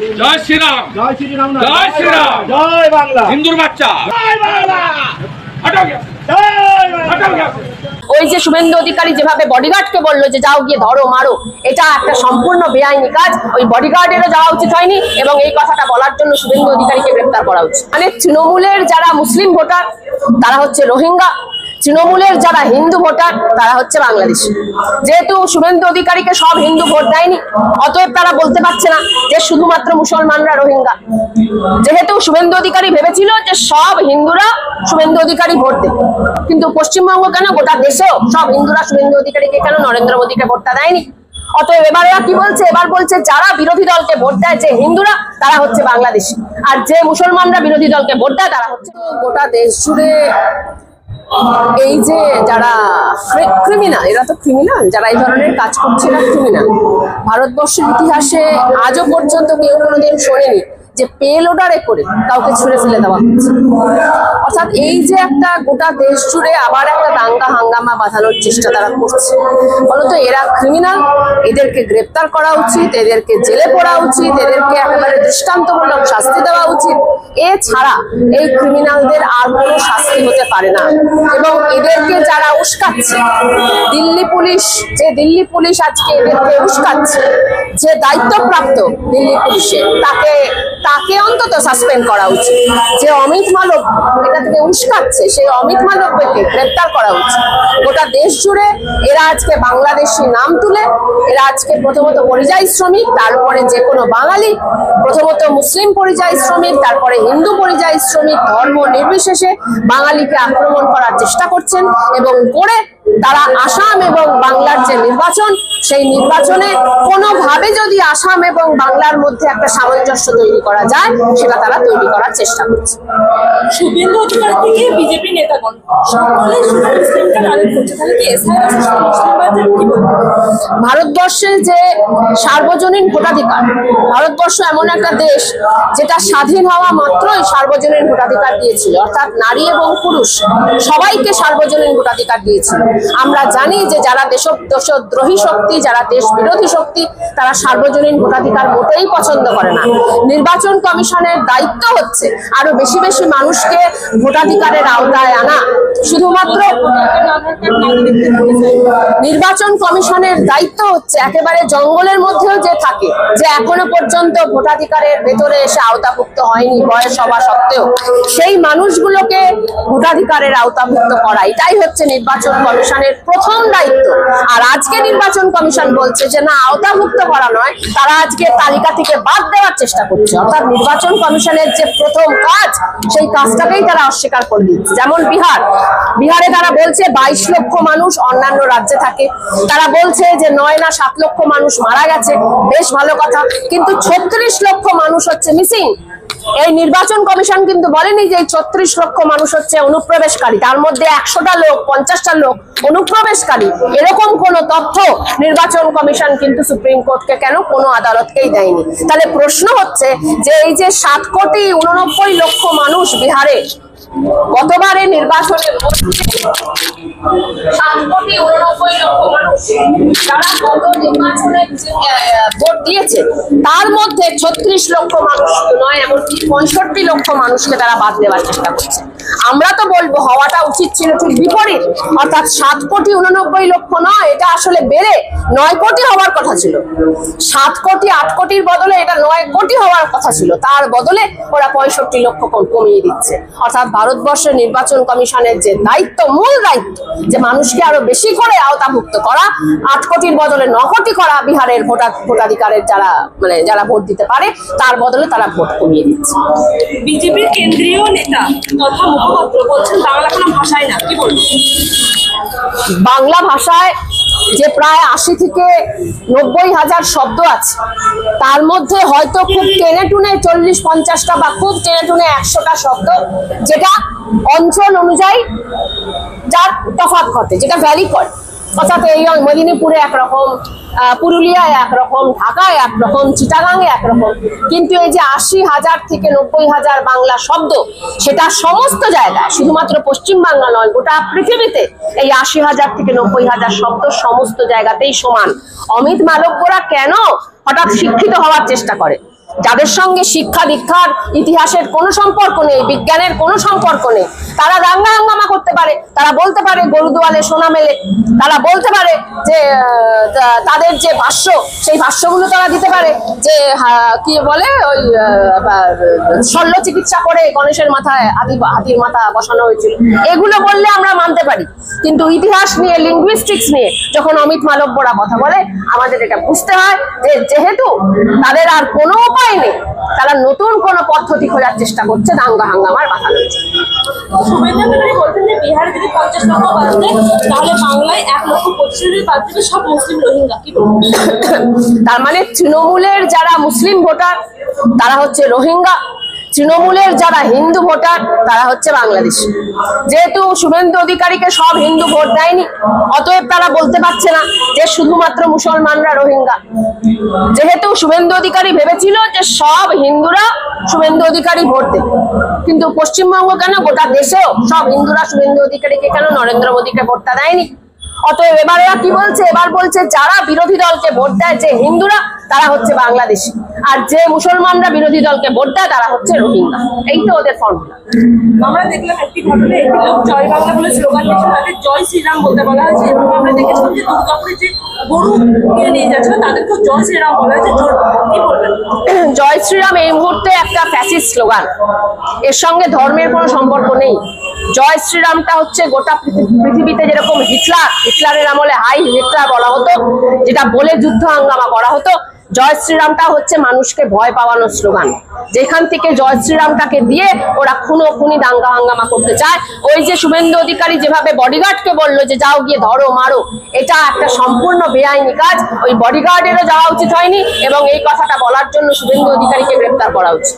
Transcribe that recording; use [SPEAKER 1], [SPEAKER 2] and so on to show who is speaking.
[SPEAKER 1] জয় শ্রীরাম,
[SPEAKER 2] জয় শ্রীরাম,
[SPEAKER 1] জয় শ্রীরাম,
[SPEAKER 2] জয় বাংলা,
[SPEAKER 1] হিন্দুর বাচ্চা,
[SPEAKER 2] জয় বাংলা,
[SPEAKER 1] হটাও গিয়া,
[SPEAKER 2] জয়
[SPEAKER 1] হটাও গিয়া।
[SPEAKER 3] ওই যে শুভেন্দু অধিকারী যেভাবে বডিগার্ডকে বললো যে যাও গিয়ে ধরো মারো, এটা একটা সম্পূর্ণ বেআইনি কাজ। ওই বডিগার্ডেরও যাওয়া উচিত হয়নি এবং এই কথাটা বলার জন্য শুভেন্দু অধিকারীকে গ্রেফতার করা উচিত। মানে তৃণমূলের যারা মুসলিম ভোটার তারা হচ্ছে রোহিঙ্গা, তৃণমূলের যারা হিন্দু ভোটার তারা হচ্ছে বাংলাদেশি। যেহেতু শুভেন্দু অধিকারীকে সব হিন্দু ভোট দেয়নি, অতএব তারা বলতে পারছে না যে শুধুমাত্র মুসলমানরা রোহিঙ্গা। যেহেতু শুভেন্দু অধিকারী ভেবেছিল যে সব হিন্দুরা শুভেন্দু অধিকারী ভোট দেবে, কিন্তু পশ্চিমবঙ্গ কেন গোটা দেশেও সব হিন্দুরা শুভেন্দু অধিকারীকে কেন নরেন্দ্র মোদীকে ভোটটা দেয়নি। অতএব এবার ওরা কি বলছে, এবার বলছে যারা বিরোধী দলকে ভোট দেয় যে হিন্দুরা তারা হচ্ছে বাংলাদেশি, আর যে মুসলমানরা বিরোধী দলকে ভোট দেয় তারা হচ্ছে। গোটা দেশ জুড়ে এই যে যারা ক্রিমিনাল, এরা তো ক্রিমিনাল, যারা এই ধরনের কাজ করছে এরা ক্রিমিনাল। ভারতবর্ষের ইতিহাসে আজও পর্যন্ত কেউ কোনোদিন শোনেনি যে পেল অর্ডারে করে কাউকে ছুঁড়ে ফেলে দেওয়া হচ্ছে। অর্থাৎ এই যে একটা গোটা দেশ জুড়ে আবার একটা দাঙ্গা হাঙ্গামা বাঁধানোর চেষ্টা তারা করছে, ফলত এরা ক্রিমিনাল, এদেরকে গ্রেপ্তার করা উচিত, এদেরকে জেলে পড়া উচিত, এদেরকে একেবারে দৃষ্টান্তমূলক শাস্তি দেওয়া উচিত। এছাড়া এই ক্রিমিনালদের আর কোনো শাস্তি হতে পারে না। এবং এদেরকে যারা উস্কাচ্ছে, দিল্লি পুলিশ আজকে এদেরকে উস্কাচ্ছে, যে দায়িত্বপ্রাপ্ত দিল্লি পুলিশের তাকে অন্তত সাসপেন্ড করা উচিত। যে অমিত মালব্য এটা থেকে উস্কাচ্ছে সেই অমিত মালব্যকে গ্রেপ্তার করা উচিত। গোটা দেশ জুড়ে এরা আজকে বাংলাদেশি নাম তুলে এরা আজকে প্রথমত পরিযায়ী শ্রমিক, তারপরে যে কোনো বাঙালি, প্রথমত মুসলিম পরিযায়ী শ্রমিক, তারপরে হিন্দু পরিযায়ী শ্রমিক, ধর্ম নির্বিশেষে বাঙালিকে আক্রমণ করার চেষ্টা করছেন। এবং করে তারা আসাম এবং বাংলার যে নির্বাচন, সেই নির্বাচনে কোনোভাবে যদি আসাম এবং বাংলার মধ্যে একটা সামঞ্জস্য তৈরি করা যায় সেটা তারা তৈরি করার চেষ্টা করছে।
[SPEAKER 4] শুভেন্দু অধিকারী থেকে বিজেপি নেতাগণ সকলে মুসলিমকে টার্গেট করছে, তাহলে কি এসআইআর মুসলিমদের কি বলবো?
[SPEAKER 3] ভারতবর্ষে যে সার্বজনীন ভোটাধিকার, ভারতবর্ষ এমন একটা দেশ যেটা স্বাধীন হওয়া মাত্রই সার্বজনীন ভোটাধিকার দিয়েছিল, অর্থাৎ নারী এবং পুরুষ সবাইকে সার্বজনীন ভোটাধিকার দিয়েছিল। আমরা জানি যে যারা দেশদ্রোহী শক্তি, যারা দেশ বিরোধী শক্তি, তারা সার্বজনীন ভোটাধিকার মোটেই পছন্দ করে না। নির্বাচন কমিশনের দায়িত্ব হচ্ছে আরো বেশি বেশি মানুষকে ভোটাধিকারের আওতায় আনা। শুধুমাত্র নির্বাচন কমিশনের দায়িত্ব হচ্ছে একেবারে জঙ্গলের মধ্যেও যে থাকে, যে এখনো পর্যন্ত ভোটাধিকারের ভেতরে এসে আওতাভুক্ত হয়নি বয়স হওয়া সত্ত্বেও, সেই মানুষগুলোকে ভোটাধিকারের আওতাভুক্ত করা, এটাই হচ্ছে নির্বাচন কমিশনের প্রথম দায়িত্ব। আর আজকে নির্বাচন কমিশন বলছে যে না, আওতাভুক্ত করা নয়, তারা আজকে তালিকা থেকে বাদ দেওয়ার চেষ্টা করছে। অর্থাৎ নির্বাচন কমিশনের যে প্রথম কাজ, সেই কাজটাকেই তারা অস্বীকার করে দিচ্ছে। যেমন বিহারে তারা বলছে 22 লক্ষ মানুষ অন্যান্য রাজ্যে থাকে, তারা বলছে যে 9 না 7 লক্ষ মানুষ মারা গেছে, বেশ ভালো কথা, কিন্তু 36 লক্ষ মানুষ হচ্ছে মিসিং। এই নির্বাচন কমিশন কিন্তু বলেনি যে 36 লক্ষ মানুষ হচ্ছে অনুপ্রবেশকারী, তার মধ্যে 100টা লোক 50টা লোক অনুপ্রবেশকারী, এরকম কোন তথ্য নির্বাচন কমিশন কিন্তু সুপ্রিম কোর্টকে কেন কোনো আদালতকেই দেয়নি। তাহলে প্রশ্ন হচ্ছে যে এই যে 7,89,00,000 মানুষ বিহারে গতবারে নির্বাচনে ভোট দিয়েছে, 7,89,00,000 মানুষ যারা গত নির্বাচনে ভোট দিয়েছে, তার মধ্যে 36 লক্ষ মানুষ নয়, এমনকি 65 লক্ষ মানুষকে তারা বাদ দেওয়ার চেষ্টা করছে। আমরা তো বলবো হওয়াটা উচিত ছিল ঠিক বিপরীত, অর্থাৎ 7,89,00,000 নয়, এটা আসলে বেড়ে 9 কোটি হওয়ার কথা ছিল। 7 কোটি 8 কোটির বদলে এটা 9 কোটি হওয়ার কথা ছিল, তার বদলে ওরা 65 লক্ষ কমিয়ে দিচ্ছে। অর্থাৎ ভারতবর্ষের নির্বাচন কমিশনের যে দায়িত্ব, মূল দায়িত্ব, যে মানুষকে আরো বেশি করে আওতাভুক্ত করা, 8 কোটির বদলে 9 কোটি করা বিহারের ভোটাধিকারের যারা ভোট দিতে পারে, তার বদলে তারা ভোট কমিয়ে দিচ্ছে।
[SPEAKER 4] বিজেপির কেন্দ্রীয় নেতা তথা মুখপাত্র বলছেন বাংলা কোনো ভাষায় না, কি বলবো?
[SPEAKER 3] বাংলা ভাষায় যে প্রায় 80 থেকে 90 হাজার শব্দ আছে, তার মধ্যে হয়তো খুব টেনে টুনে 40-50টা বা খুব টেনে টুনে 100টা শব্দ যেটা অঞ্চল অনুযায়ী যার তফাৎ ঘটে, যেটা ভ্যারি করে। অর্থাৎ এই মেদিনীপুরে একরকম, পুরুলিয়ায় একরকম, ঢাকায় একরকম, চিটাগাঙে একরকম, কিন্তু এই যে 80,000 থেকে 90,000 বাংলা শব্দ, সেটা সমস্ত জায়গায়, শুধুমাত্র পশ্চিমবাংলা নয়, গোটা পৃথিবীতে এই 80,000 থেকে 90,000 শব্দ সমস্ত জায়গাতেই সমান। অমিত মালব্যরা কেন হঠাৎ শিক্ষিত হওয়ার চেষ্টা করে? যাদের সঙ্গে শিক্ষা দীক্ষার ইতিহাসের কোনো সম্পর্ক নেই, বিজ্ঞানের কোনো সম্পর্ক নেই, তারা দাঙ্গা হাঙ্গামা করতে পারে, তারা বলতে পারে গরু দোয়ালে সোনা মেলে, তারা বলতে পারে যে তাদের যে ভাষ্য সেই ভাষ্যগুলো তারা দিতে পারে যে কি বলে ওই শল্য চিকিৎসা করে গণেশের মাথায় হাতির মাথা বসানো হয়েছিল, এগুলো বললে আমরা মানতে পারি। কিন্তু ইতিহাস নিয়ে, লিঙ্গুইস্টিক্স নিয়ে যখন অমিত মালব্যরা কথা বলে, আমাদের এটা বুঝতে হয় যে যেহেতু তাদের আর কোনো উপায় নেই, তারা নতুন কোনো পদ্ধতি খোঁজার চেষ্টা করছে দাঙ্গা হাঙ্গামার মাথা দিচ্ছে।
[SPEAKER 4] শুভেন্দু অধিকারী বলছেন যে বিহারে যদি 50 লক্ষ বাদ দেয় তাহলে বাংলায় 1,25,000 বাদ দেবে সব মুসলিম রোহিঙ্গা, কি বলবো?
[SPEAKER 3] তার মানে তৃণমূলের যারা মুসলিম ভোটার তারা হচ্ছে রোহিঙ্গা, তৃণমূলের যারা হিন্দু ভোটার তারা হচ্ছে বাংলাদেশি। যেহেতু শুভেন্দু অধিকারীকে সব হিন্দু ভোট দেয়নি, অতএব তারা বলতে পারছে না যে শুধুমাত্র মুসলমানরা রোহিঙ্গা। যেহেতু শুভেন্দু অধিকারী ভেবেছিল যে সব হিন্দুরা শুভেন্দু অধিকারী ভোট দেবে, কিন্তু পশ্চিমবঙ্গ কেন গোটা দেশেও সব হিন্দুরা শুভেন্দু অধিকারীকে কেন নরেন্দ্র মোদীকে ভোটটা দেয়নি। অতএব এবার এরা কি বলছে, এবার বলছে যারা বিরোধী দলকে ভোট দেয় যে হিন্দুরা তারা হচ্ছে বাংলাদেশি, আর যে মুসলমানরা বিরোধী দলকে ভোট দেয় তারা হচ্ছে রোহিঙ্গা। এই তো ওদের ফর্মুলা।
[SPEAKER 4] আমরা দেখলাম একটি ঘটনায় একটি লোক জয় বাংলা বলে স্লোগান দিয়েছে, তাদের জয় শ্রীরাম বলতে বলা হয়েছে, এবং আমরা দেখেছিলাম যে দুর্গাপুরে যে গরু কিনে নিয়ে যাচ্ছিল তাদেরকেও জয় শ্রীরাম বলা হয়েছে। কি বলবেন?
[SPEAKER 3] জয় শ্রীরাম এই মুহূর্তে একটা ফ্যাসিস্ট স্লোগান, এর সঙ্গে ধর্মের কোনো সম্পর্ক নেই। জয় শ্রীরামটা হচ্ছে গোটা পৃথিবীতে যেরকম হিটলারের আমলে হাই হিটলার বলা হতো, যেটা বলে যুদ্ধ হাঙ্গামা করা হতো, জয় শ্রীরামটা হচ্ছে মানুষকে ভয় পাওয়ানোর স্লোগান। যেখান থেকে জয় শ্রীরামটাকে দিয়ে ওরা খুনি দাঙ্গা হাঙ্গামা করতে চায়। ওই যে শুভেন্দু অধিকারী যেভাবে বডিগার্ডকে বললো যে যাও গিয়ে ধরো মারো, এটা একটা সম্পূর্ণ বেআইনি কাজ। ওই বডিগার্ডেরও যাওয়া উচিত হয়নি এবং এই কথাটা বলার জন্য শুভেন্দু অধিকারীকে গ্রেপ্তার করা উচিত।